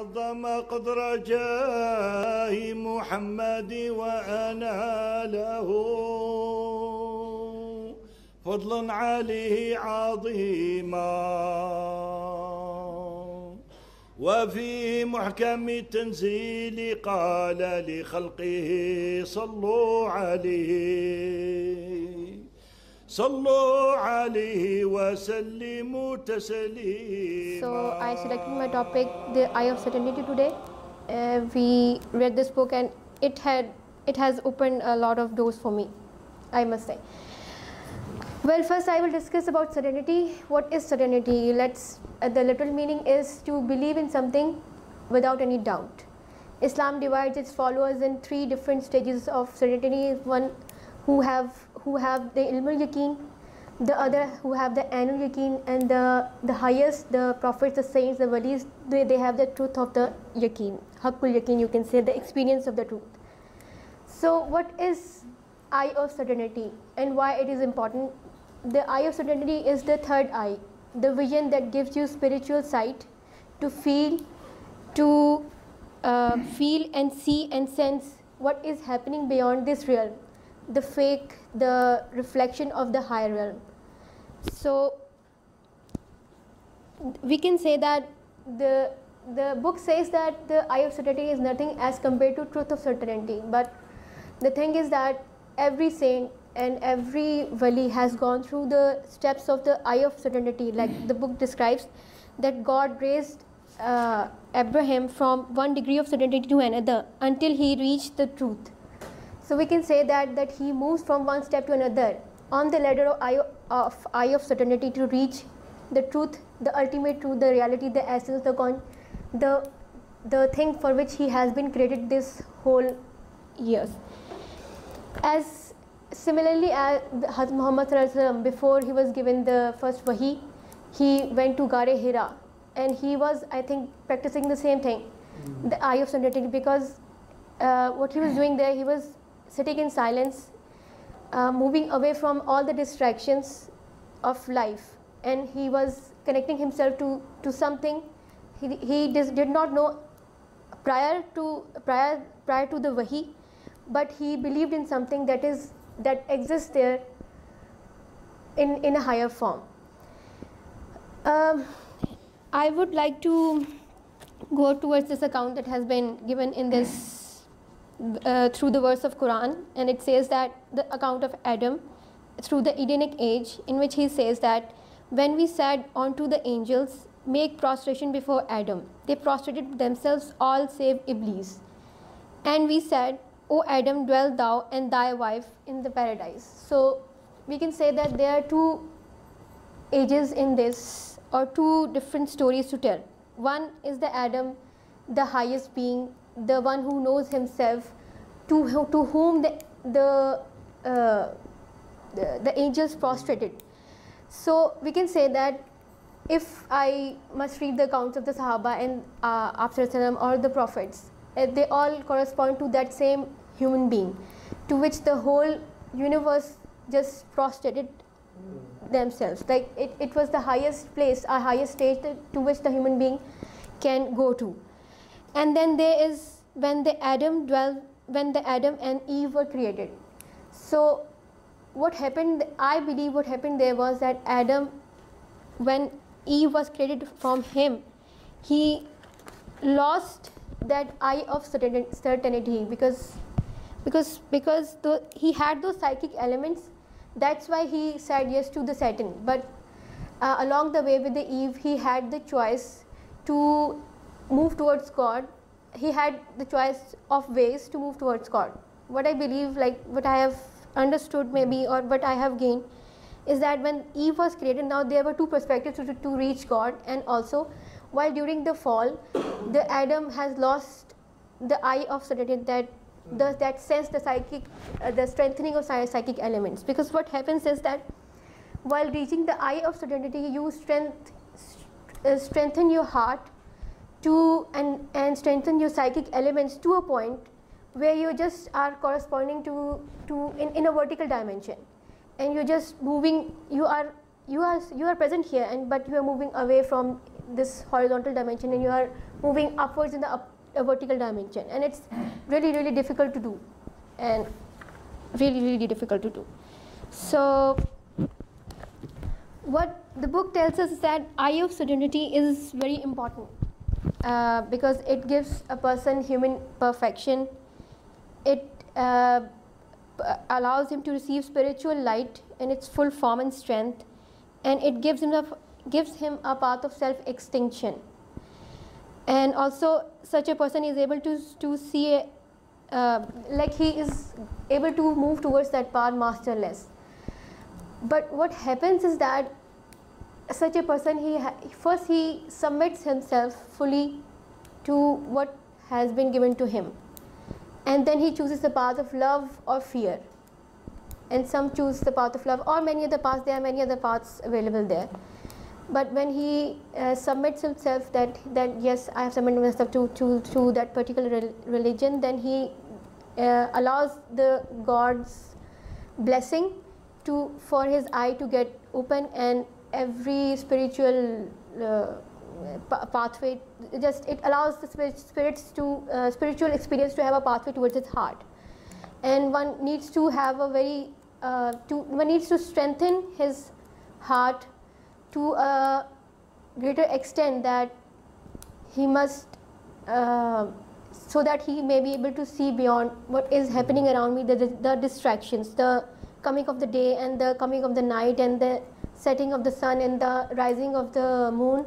عظم قدر جاه محمد وأنا له فضل عليه عظيما. وفي محكم التنزيل قال لخلقه صلوا عليه وسلموا تسليما. So I selected my topic, the Eye of Certainty today. We read this book and it has opened a lot of doors for me, I must say. Well, first I will discuss about certainty. What is certainty? The literal meaning is to believe in something without any doubt. Islam divides its followers in three different stages of certainty. One who have the ilm al-yaqeen, the other who have the ain al-yaqeen, and the highest, the prophets, the saints, the walis, they have the truth of the yaqeen, haqqul yaqeen, you can say, the experience of the truth. So what is eye of certainty and why it is important? The eye of certainty is the third eye, the vision that gives you spiritual sight to feel and see and sense what is happening beyond this realm, the reflection of the higher realm. So we can say that the book says that the eye of certainty is nothing as compared to truth of certainty, but the thing is that every saint and every wali has gone through the steps of the eye of certainty. Like the book describes that God raised Abraham from one degree of certainty to another until he reached the truth. So we can say that he moves from one step to another on the ladder of eye of certainty to reach the truth, the ultimate truth, the reality, the essence, the thing for which he has been created this whole years. As similarly as Hazrat Muhammad Sallallahu Alaihi Wasallam, before he was given the first wahi, he went to Ghar Hira and he was, I think, practicing the same thing, the eye of certainty, because what he was doing there, he was sitting in silence, moving away from all the distractions of life, and he was connecting himself to something he did not know prior to the wahi, but he believed in something that exists there in a higher form. I would like to go towards this account that has been given in this through the verse of Quran, and it says that the account of Adam through the Edenic age, in which he says that when we said unto the angels, make prostration before Adam, they prostrated themselves all save Iblis, and we said, O Adam, dwell thou and thy wife in the paradise. So we can say that there are two ages in this, or two different stories to tell. One is the Adam, the highest being, the one who knows himself, to whom the angels prostrated. So we can say that if I must read the accounts of the Sahaba and after Salam or the prophets, they all correspond to that same human being, to which the whole universe just prostrated themselves. Like it was the highest place, a highest stage to which the human being can go to. And then there is when the Adam and Eve were created. So what happened, I believe what happened there was that Adam, when Eve was created from him, he lost that eye of certainty because he had those psychic elements. That's why he said yes to the Satan. But along the way with the Eve, he had the choice to move towards God. He had the choice of ways to move towards God. What I believe, like what I have understood maybe, or what I have gained, is that when Eve was created, now there were two perspectives to reach God, and also while during the fall, the Adam has lost the eye of certainty, that sense, the psychic, the strengthening of psychic elements. Because what happens is that while reaching the eye of certainty, you strengthen your heart and strengthen your psychic elements to a point where you just are corresponding to in a vertical dimension, and you're just moving. You are present here, but you are moving away from this horizontal dimension and you are moving upwards in the a vertical dimension, and it's really, really difficult to do, and really, really difficult to do. So what the book tells us is that eye of serenity is very important because it gives a person human perfection. It allows him to receive spiritual light in its full form and strength, and it gives him a path of self-extinction. And also such a person is able to see like he is able to move towards that path masterless. But what happens is that such a person, first he submits himself fully to what has been given to him, and then he chooses the path of love or fear. And some choose the path of love, or many other paths. There are many other paths available there. But when he submits himself that yes, I have submitted myself to that particular religion, then he allows the God's blessing for his eye to get open, and every spiritual pathway, it allows the spiritual experience to have a pathway towards his heart. And one needs to have one needs to strengthen his heart to a greater extent that he must, so that he may be able to see beyond what is happening around me, the distractions, the coming of the day and the coming of the night and the setting of the sun and the rising of the moon.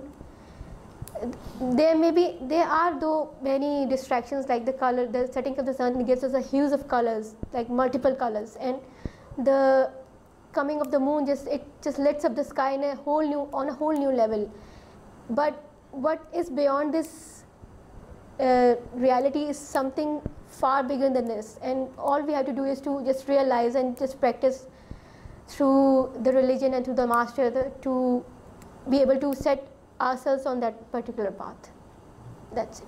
There are though many distractions, like the setting of the sun gives us a hues of colors, like multiple colors, and the coming of the moon just lights up the sky on a whole new level. But what is beyond this reality is something far bigger than this, and all we have to do is to just realize and just practice through the religion and through the master to be able to set ourselves on that particular path. That's it.